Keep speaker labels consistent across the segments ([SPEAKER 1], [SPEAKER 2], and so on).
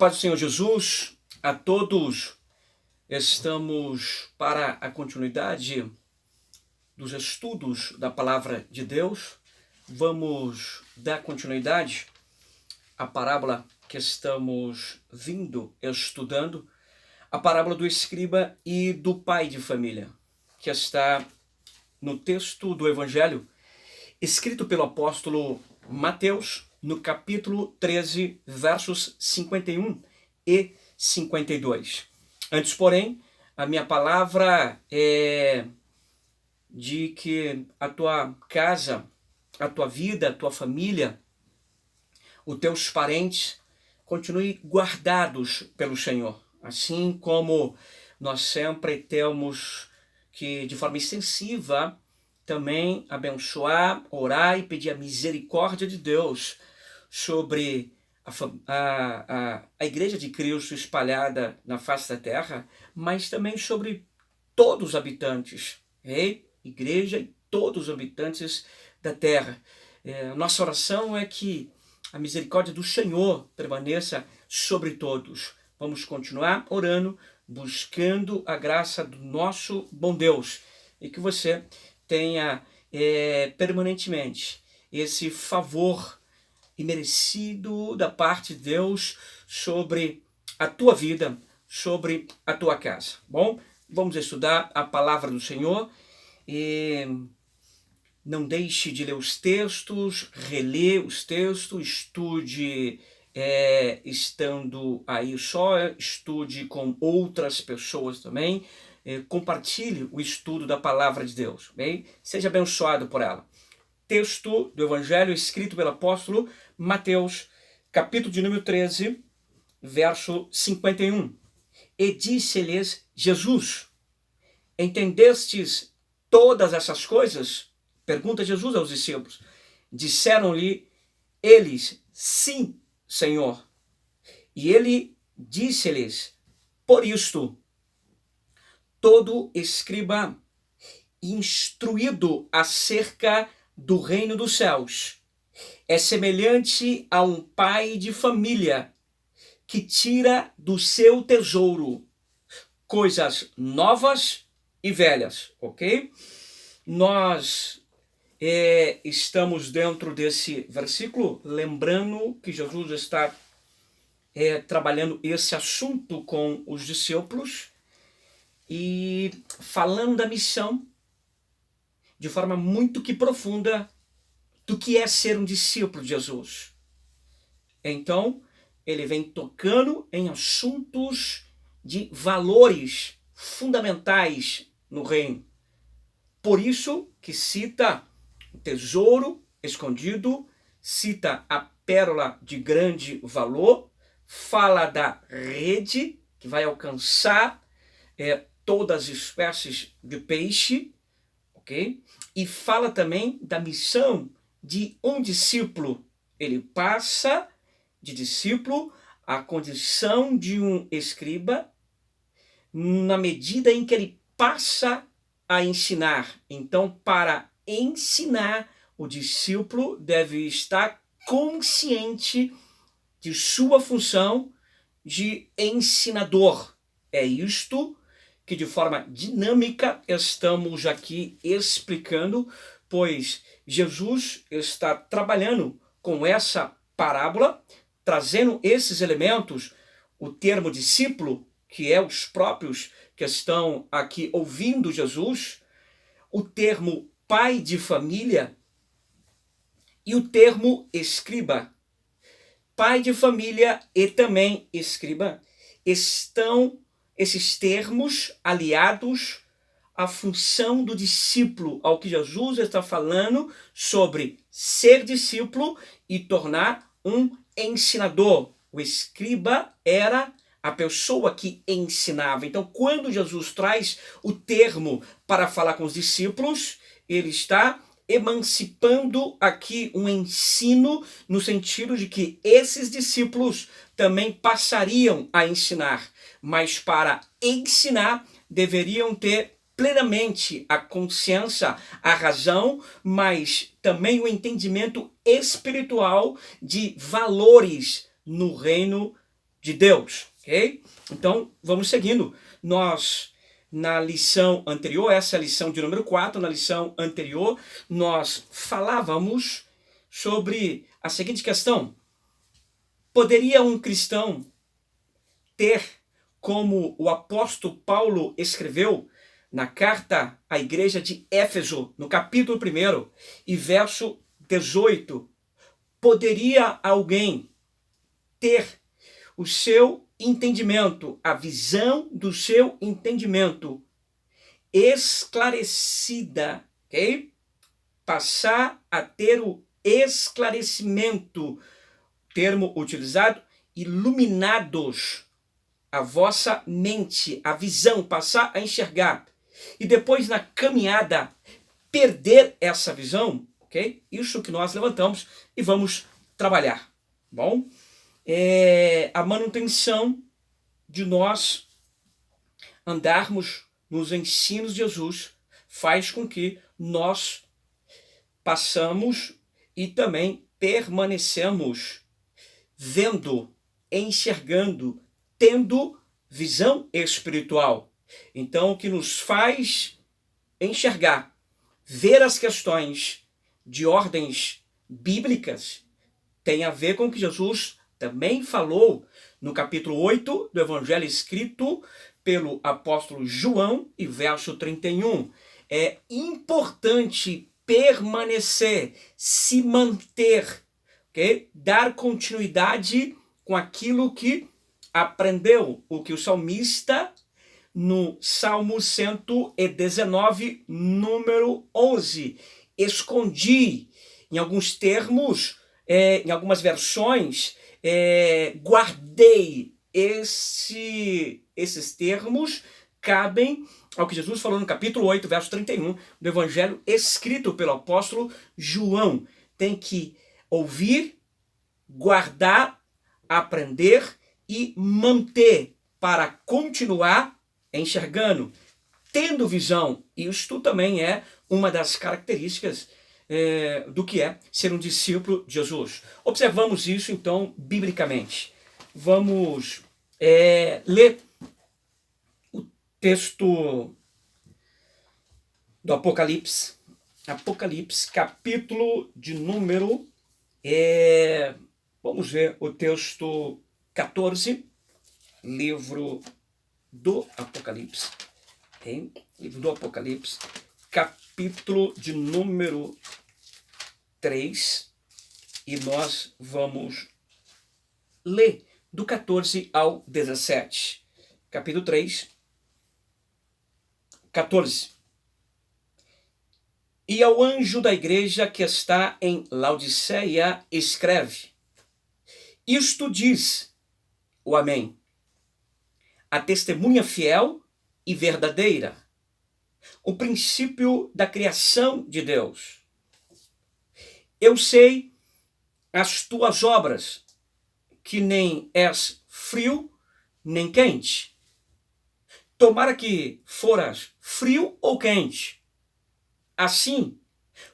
[SPEAKER 1] Paz do Senhor Jesus a todos. Estamos para a continuidade dos estudos da Palavra de Deus. Vamos dar continuidade à parábola que estamos estudando, a parábola do escriba e do pai de família, que está no texto do Evangelho, escrito pelo apóstolo Mateus, no capítulo 13, versos 51 e 52. Antes, porém, a minha palavra é de que a tua casa, a tua vida, a tua família, os teus parentes continuem guardados pelo Senhor. Assim como nós sempre temos que, de forma extensiva, também abençoar, orar e pedir a misericórdia de Deus sobre a Igreja de Cristo espalhada na face da terra, mas também sobre todos os habitantes, igreja e todos os habitantes da terra. Nossa oração é que a misericórdia do Senhor permaneça sobre todos. Vamos continuar orando, buscando a graça do nosso bom Deus, e que você tenha permanentemente esse favor imerecido da parte de Deus sobre a tua vida, sobre a tua casa. Bom, vamos estudar a palavra do Senhor e não deixe de ler os textos, reler os textos, estude estando aí só, estude com outras pessoas também, compartilhe o estudo da palavra de Deus, bem? Seja abençoado por ela. Texto do Evangelho escrito pelo apóstolo Mateus, capítulo de número 13, verso 51. E disse-lhes Jesus: entendestes todas essas coisas? Pergunta Jesus aos discípulos. Disseram-lhe eles: sim, Senhor. E ele disse-lhes: por isto, todo escriba instruído acerca do reino dos céus é semelhante a um pai de família que tira do seu tesouro coisas novas e velhas, ok? Nós estamos dentro desse versículo, lembrando que Jesus está trabalhando esse assunto com os discípulos e falando da missão de forma muito que profunda do que é ser um discípulo de Jesus. Então, ele vem tocando em assuntos de valores fundamentais no reino. Por isso que cita o tesouro escondido, cita a pérola de grande valor, fala da rede que vai alcançar todas as espécies de peixe, ok? E fala também da missão de um discípulo. Ele passa de discípulo à condição de um escriba na medida em que ele passa a ensinar. Então, para ensinar, o discípulo deve estar consciente de sua função de ensinador. É isto que de forma dinâmica estamos aqui explicando, pois Jesus está trabalhando com essa parábola, trazendo esses elementos, o termo discípulo, que é os próprios que estão aqui ouvindo Jesus, o termo pai de família e o termo escriba. Pai de família e também escriba estão esses termos aliados à função do discípulo, ao que Jesus está falando sobre ser discípulo e tornar um ensinador. O escriba era a pessoa que ensinava. Então, quando Jesus traz o termo para falar com os discípulos, ele está emancipando aqui um ensino no sentido de que esses discípulos também passariam a ensinar, mas para ensinar deveriam ter plenamente a consciência, a razão, mas também o entendimento espiritual de valores no reino de Deus, ok? Então, vamos seguindo. Nós, na lição anterior, essa é a lição de número 4, na lição anterior, nós falávamos sobre a seguinte questão: poderia um cristão ter, como o apóstolo Paulo escreveu na carta à igreja de Éfeso, no capítulo 1 e verso 18, poderia alguém ter o seu entendimento, a visão do seu entendimento esclarecida, ok? Passar a ter o esclarecimento, termo utilizado, iluminados, a vossa mente, a visão, passar a enxergar, e depois na caminhada perder essa visão, ok? Isso que nós levantamos e vamos trabalhar, bom? A manutenção de nós andarmos nos ensinos de Jesus faz com que nós passamos e também permanecemos vendo, enxergando, tendo visão espiritual. Então, o que nos faz enxergar, ver as questões de ordens bíblicas, tem a ver com o que Jesus também falou no capítulo 8 do Evangelho escrito pelo apóstolo João, e verso 31. É importante permanecer, se manter, okay? Dar continuidade com aquilo que aprendeu, o que o salmista, no Salmo 119, número 11, escondi, em alguns termos, em algumas versões, guardei. Esses termos cabem ao que Jesus falou no capítulo 8, verso 31, do Evangelho escrito pelo apóstolo João. Tem que ouvir, guardar, aprender e manter para continuar enxergando, tendo visão. Isto também é uma das características do que é ser um discípulo de Jesus. Observamos isso, então, biblicamente. Vamos ler o texto do Apocalipse. Apocalipse, capítulo de número... vamos ver o texto 14, livro do Apocalipse. Okay? Livro do Apocalipse, capítulo de número 3, e nós vamos ler do 14 ao 17. Capítulo 3, 14. E ao anjo da igreja que está em Laodiceia escreve: isto diz o Amém, a testemunha fiel e verdadeira, o princípio da criação de Deus. Eu sei as tuas obras, que nem és frio nem quente. Tomara que foras frio ou quente. Assim,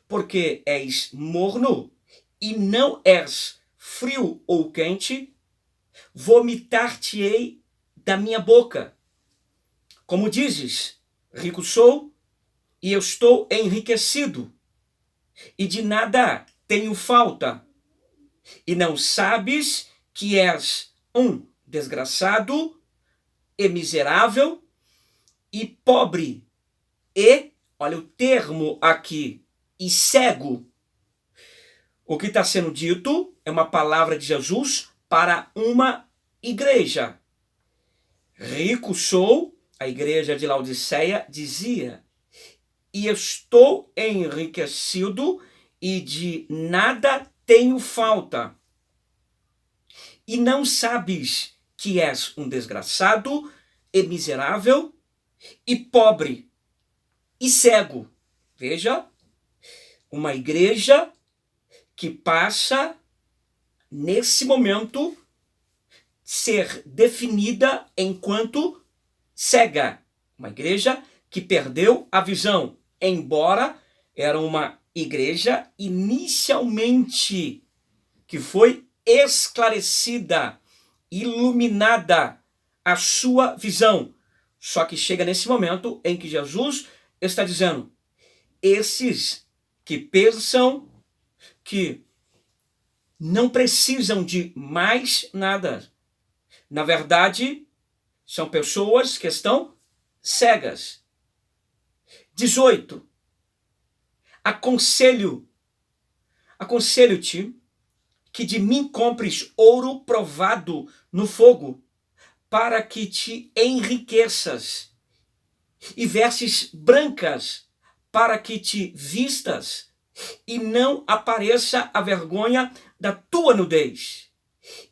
[SPEAKER 1] porque és morno e não és frio ou quente, vomitar-te-ei da minha boca. Como dizes, rico sou e eu estou enriquecido, e de nada tenho falta, e não sabes que és um desgraçado e miserável e pobre e, olha o termo aqui, e cego. O que está sendo dito é uma palavra de Jesus para uma igreja. Rico sou, a igreja de Laodiceia dizia, e estou enriquecido e de nada tenho falta. E não sabes que és um desgraçado e miserável e pobre e cego. Veja, uma igreja que passa, nesse momento, ser definida enquanto cega. Uma igreja que perdeu a visão, embora era uma igreja inicialmente que foi esclarecida iluminada a sua visão. Só que chega nesse momento em que Jesus está dizendo: esses que pensam que não precisam de mais nada, na verdade, são pessoas que estão cegas. 18. Aconselho-te que de mim compres ouro provado no fogo, para que te enriqueças, e vestes brancas, para que te vistas, e não apareça a vergonha da tua nudez,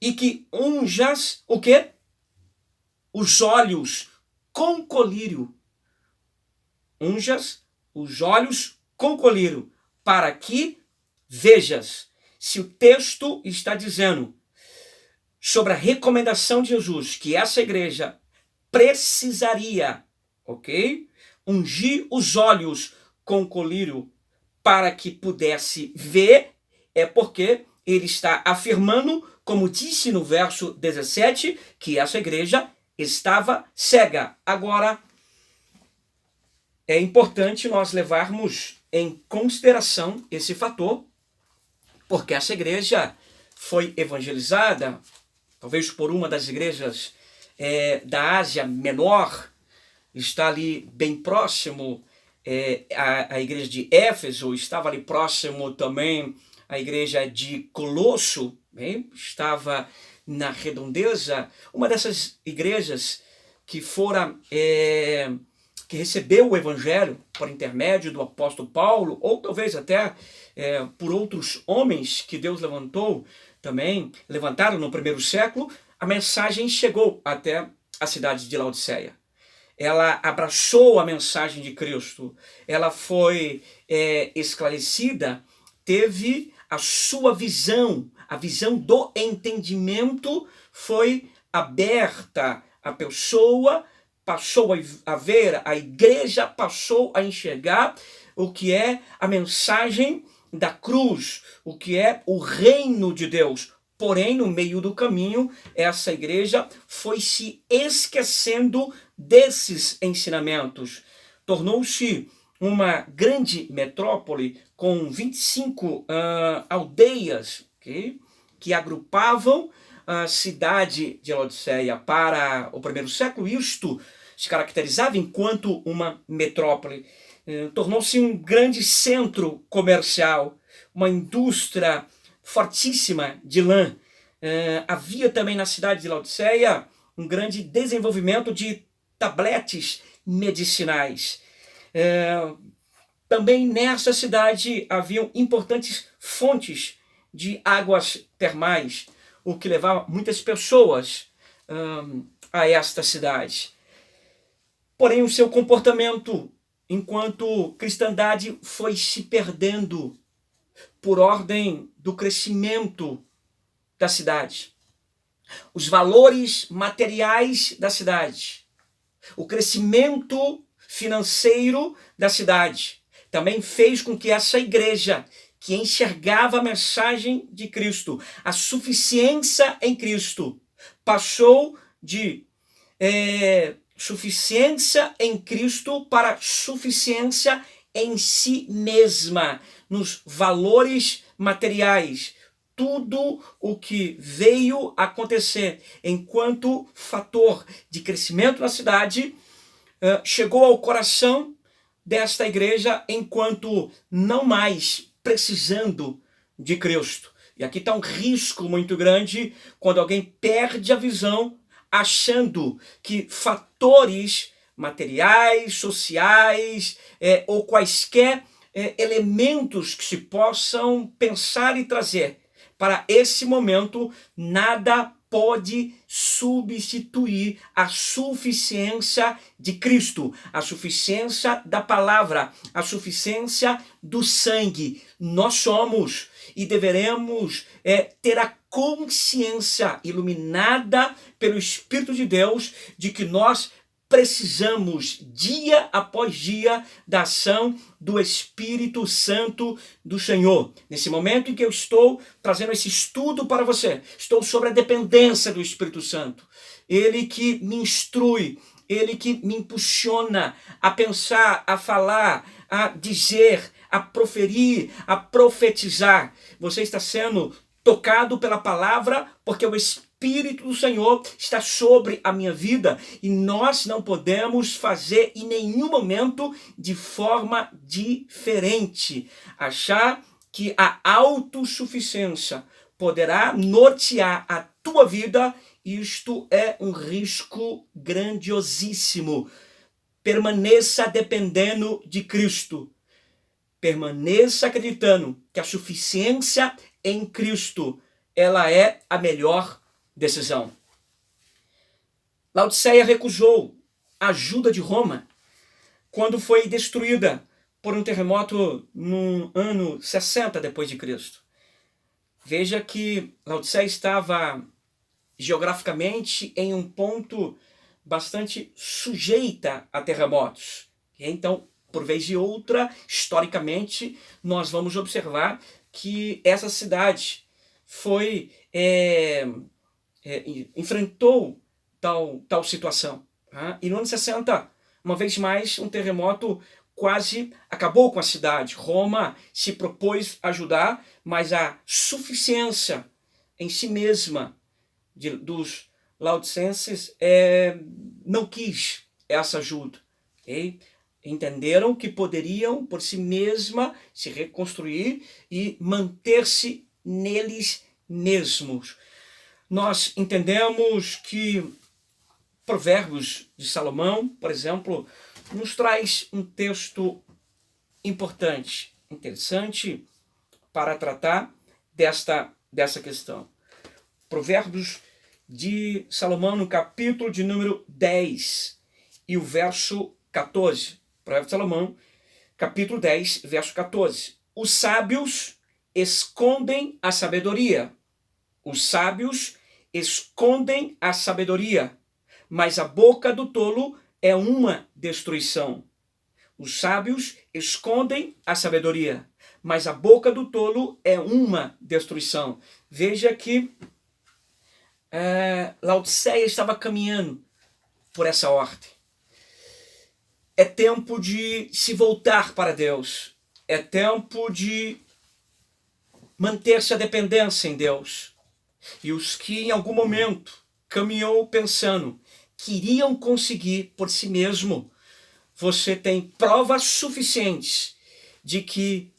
[SPEAKER 1] e que unjas o quê? Os olhos com colírio. Unjas os olhos com colírio, para que vejas. Se o texto está dizendo sobre a recomendação de Jesus, que essa igreja precisaria, ok? Ungir os olhos com colírio para que pudesse ver, é porque ele está afirmando, como disse no verso 17, que essa igreja estava cega. Agora, é importante nós levarmos em consideração esse fator, porque essa igreja foi evangelizada, talvez por uma das igrejas da Ásia Menor, está ali bem próximo a igreja de Éfeso, estava ali próximo também a igreja de Colosso, estava na redondeza, uma dessas igrejas que fora que recebeu o evangelho por intermédio do apóstolo Paulo, ou talvez até por outros homens que Deus levantaram no primeiro século. A mensagem chegou até a cidade de Laodiceia. Ela abraçou a mensagem de Cristo, ela foi esclarecida, teve a sua visão, a visão do entendimento foi aberta, a pessoa passou a ver, a igreja passou a enxergar o que é a mensagem da cruz, o que é o reino de Deus. Porém, no meio do caminho, essa igreja foi se esquecendo desses ensinamentos. Tornou-se uma grande metrópole com 25 aldeias, okay, que agrupavam a cidade de Laodiceia. Para o primeiro século, isto se caracterizava enquanto uma metrópole. Tornou-se um grande centro comercial, uma indústria fortíssima de lã. Havia também na cidade de Laodiceia um grande desenvolvimento de tabletes medicinais. Também nessa cidade haviam importantes fontes de águas termais, o que levava muitas pessoas a esta cidade. Porém, o seu comportamento enquanto cristandade foi se perdendo por ordem do crescimento da cidade. Os valores materiais da cidade, o crescimento financeiro da cidade, também fez com que essa igreja, que enxergava a mensagem de Cristo, a suficiência em Cristo, passou de suficiência em Cristo para suficiência em si mesma, nos valores materiais. Tudo o que veio acontecer enquanto fator de crescimento na cidade chegou ao coração desta igreja enquanto não mais precisando de Cristo. E aqui está um risco muito grande quando alguém perde a visão achando que fatores materiais, sociais ou quaisquer elementos que se possam pensar e trazer para esse momento, nada pode substituir a suficiência de Cristo, a suficiência da palavra, a suficiência do sangue. Nós somos e deveremos ter a consciência iluminada pelo Espírito de Deus de que nós precisamos, dia após dia, da ação do Espírito Santo do Senhor. Nesse momento em que eu estou trazendo esse estudo para você, estou sobre a dependência do Espírito Santo. Ele que me instrui, ele que me impulsiona a pensar, a falar, a dizer, a proferir, a profetizar. Você está sendo tocado pela palavra porque o Espírito do Senhor está sobre a minha vida e nós não podemos fazer em nenhum momento de forma diferente. Achar que a autossuficiência poderá nortear a tua vida, isto é um risco grandiosíssimo. Permaneça dependendo de Cristo. Permaneça acreditando que a suficiência em Cristo, ela é a melhor decisão. Laodiceia recusou a ajuda de Roma quando foi destruída por um terremoto no ano 60 depois de Cristo. Veja que Laodiceia estava geograficamente em um ponto bastante sujeita a terremotos. Então, por vez e outra, historicamente, nós vamos observar que essa cidade foi enfrentou tal situação. Tá? E no ano 60, uma vez mais, um terremoto quase acabou com a cidade. Roma se propôs ajudar, mas a suficiência em si mesma dos laodicenses não quis essa ajuda. Okay? Entenderam que poderiam, por si mesma, se reconstruir e manter-se neles mesmos. Nós entendemos que Provérbios de Salomão, por exemplo, nos traz um texto importante, interessante para tratar dessa questão. Provérbios de Salomão, no capítulo de número 10 e o verso 14. Provérbios de Salomão, capítulo 10, verso 14. Os sábios escondem a sabedoria. Os sábios escondem a sabedoria, mas a boca do tolo é uma destruição. Os sábios escondem a sabedoria, mas a boca do tolo é uma destruição. Veja que Laodiceia estava caminhando por essa ordem. É tempo de se voltar para Deus. É tempo de manter-se a dependência em Deus. E os que em algum momento caminhou pensando que iriam conseguir por si mesmo, você tem provas suficientes de que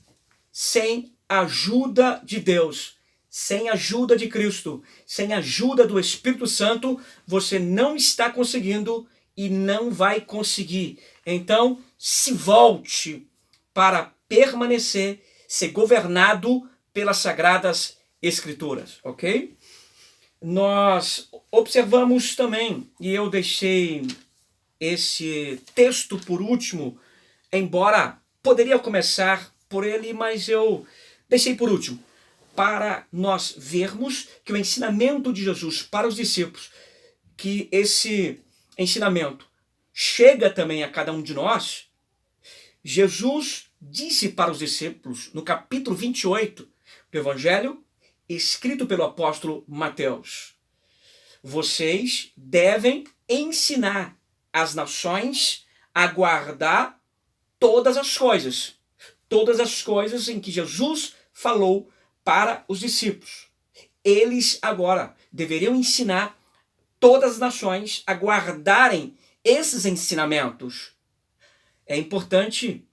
[SPEAKER 1] sem a ajuda de Deus, sem a ajuda de Cristo, sem a ajuda do Espírito Santo, você não está conseguindo e não vai conseguir. Então, se volte para permanecer, ser governado pelas Sagradas Escrituras, ok? Nós observamos também, e eu deixei esse texto por último, embora poderia começar por ele, mas eu deixei por último, para nós vermos que o ensinamento de Jesus para os discípulos, que esse ensinamento chega também a cada um de nós. Jesus disse para os discípulos, no capítulo 28 do Evangelho, escrito pelo apóstolo Mateus: vocês devem ensinar as nações a guardar todas as coisas em que Jesus falou para os discípulos. Eles agora deveriam ensinar todas as nações a guardarem esses ensinamentos. É importante,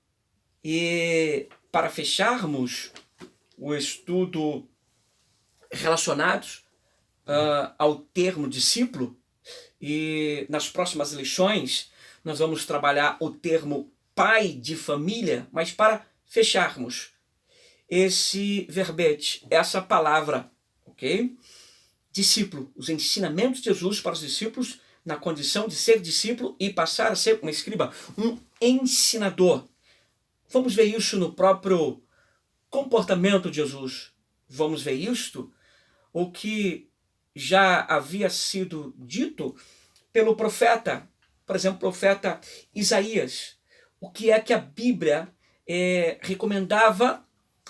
[SPEAKER 1] e para fecharmos o estudo relacionados ao termo discípulo, e nas próximas lições nós vamos trabalhar o termo pai de família, mas para fecharmos esse verbete, essa palavra, ok? Discípulo, os ensinamentos de Jesus para os discípulos na condição de ser discípulo e passar a ser um escriba, um ensinador. Vamos ver isso no próprio comportamento de Jesus. Vamos ver isto, o que já havia sido dito pelo profeta por exemplo, o profeta Isaías. O que é que a Bíblia recomendava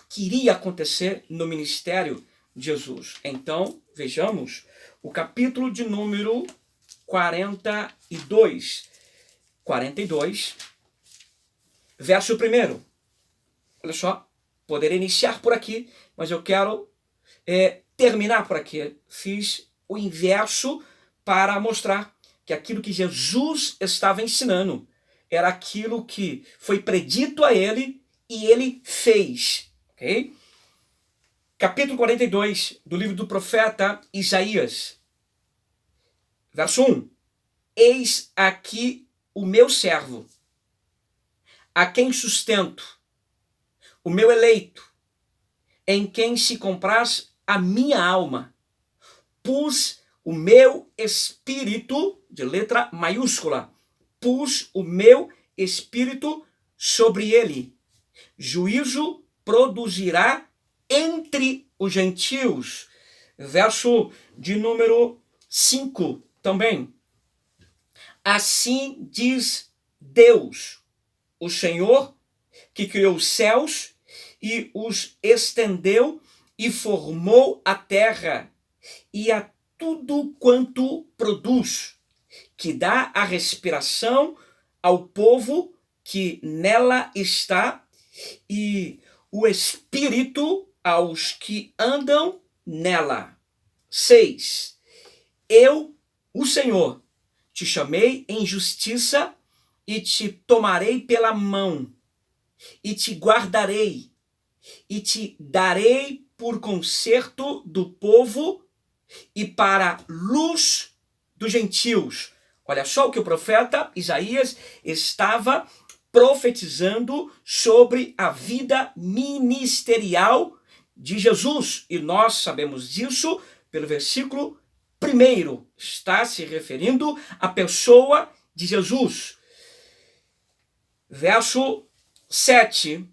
[SPEAKER 1] que iria acontecer no ministério de Jesus? Então, vejamos o capítulo de número 42. 42, verso 1. Olha só, poderia iniciar por aqui, mas eu quero terminar por aqui. Fiz o inverso para mostrar que aquilo que Jesus estava ensinando era aquilo que foi predito a ele e ele fez. Okay? Capítulo 42 do livro do profeta Isaías. Verso 1. Eis aqui o meu servo, a quem sustento, o meu eleito, em quem se compraz a minha alma. Pus o meu espírito, de letra maiúscula, pus o meu espírito sobre ele. Juízo produzirá entre os gentios. Verso de número 5 também. Assim diz Deus, o Senhor, que criou os céus e os estendeu e formou a terra e a tudo quanto produz, que dá a respiração ao povo que nela está e o espírito aos que andam nela. 6. Eu, o Senhor, te chamei em justiça e te tomarei pela mão e te guardarei e te darei por conserto do povo e para luz dos gentios. Olha só o que o profeta Isaías estava profetizando sobre a vida ministerial de Jesus. E nós sabemos disso pelo versículo 1. Está se referindo à pessoa de Jesus. Verso 7.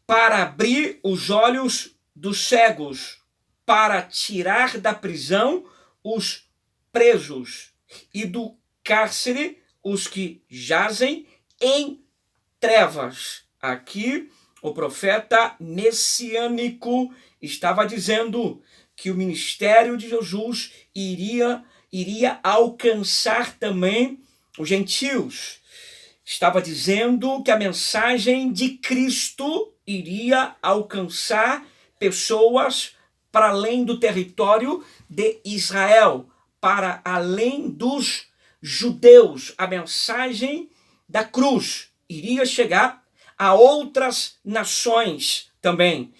[SPEAKER 1] Para abrir os olhos dos cegos, para tirar da prisão os presos e do cárcere os que jazem em trevas. Aqui o profeta messiânico estava dizendo que o ministério de Jesus iria alcançar também os gentios. Estava dizendo que a mensagem de Cristo iria alcançar pessoas para além do território de Israel, para além dos judeus. A mensagem da cruz iria chegar a outras nações também.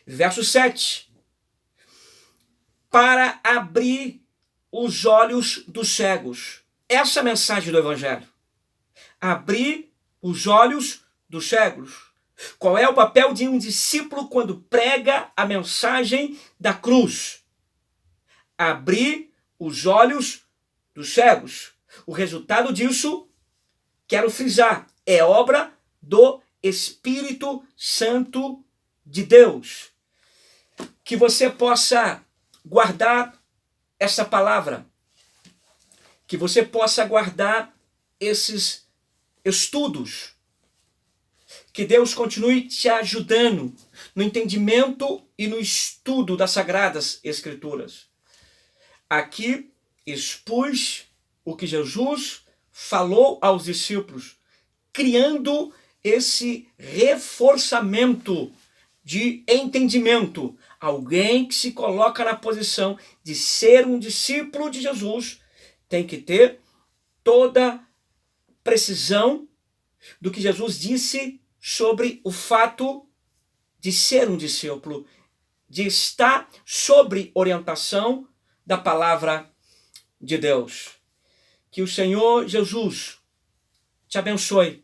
[SPEAKER 1] Verso 7. Para abrir os olhos dos cegos. Essa é a mensagem do Evangelho. Abrir os olhos dos cegos. Qual é o papel de um discípulo quando prega a mensagem da cruz? Abrir os olhos dos cegos. O resultado disso, quero frisar, é obra do Espírito Santo de Deus. Que você possa guardar essa palavra. Que você possa guardar esses estudos. Que Deus continue te ajudando no entendimento e no estudo das Sagradas Escrituras. Aqui expus o que Jesus falou aos discípulos, criando esse reforçamento de entendimento. Alguém que se coloca na posição de ser um discípulo de Jesus tem que ter toda precisão do que Jesus disse sobre o fato de ser um discípulo, de estar sob orientação da palavra de Deus. Que o Senhor Jesus te abençoe.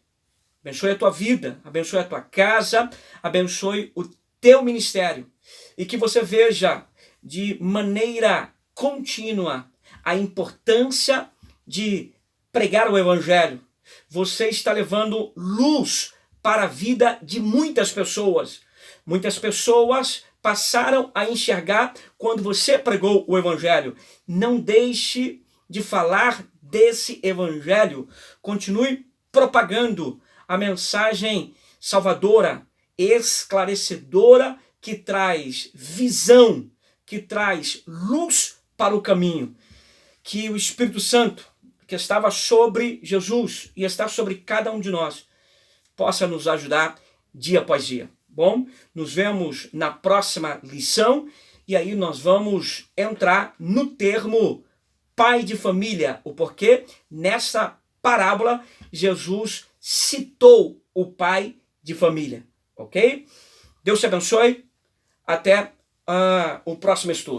[SPEAKER 1] Abençoe a tua vida, abençoe a tua casa, abençoe o teu ministério. E que você veja de maneira contínua a importância de pregar o Evangelho. Você está levando luz para a vida de muitas pessoas. Muitas pessoas passaram a enxergar quando você pregou o Evangelho. Não deixe de falar desse evangelho, continue propagando a mensagem salvadora, esclarecedora, que traz visão, que traz luz para o caminho. Que o Espírito Santo, que estava sobre Jesus e está sobre cada um de nós, possa nos ajudar dia após dia. Bom, nos vemos na próxima lição e aí nós vamos entrar no termo pai de família. O porquê? Nessa parábola, Jesus citou o pai de família. Ok? Deus te abençoe. Até o próximo estudo.